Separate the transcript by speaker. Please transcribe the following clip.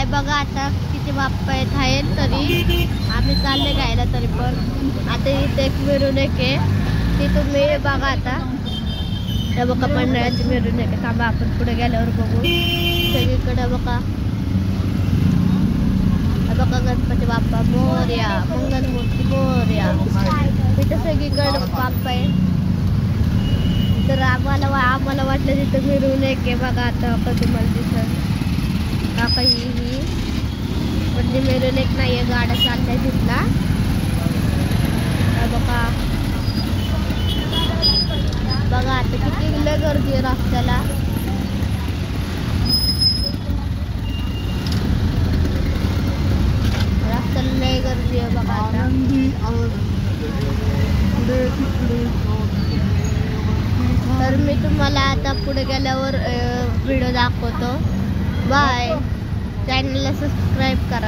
Speaker 1: काय बघा आता किती बाप्पा येत आहेत तरी आम्ही चालले घ्यायला तरी पण आता इथे एक मिरवणूक आहे ती तुम्ही बघा आता हे बघा मंडळाची मिरवणूक आहे थांबा आपण पुढे गेल्यावर बघू सगळीकडे बघा बघा गणपती बाप्पा मोरया मंगलमूर्ती मोरया इथं सगळीकडे बाप्पा आहे तर आम्हाला वाटलं तिथं मिरवणूक आहे बघा आता तुम्हाला दिसत आता ही म्हणजे मिरवणूक नाही आहे गाड्या चालल्या तिथला बघा बघा आता किती लय गर्दी आहे रस्त्याला रस्त्याला लय गर्दी आहे बघा आता तर मी तुम्हाला आता पुढे गेल्यावर व्हिडिओ दाखवतो बाय चॅनलला सबस्क्राईब करा.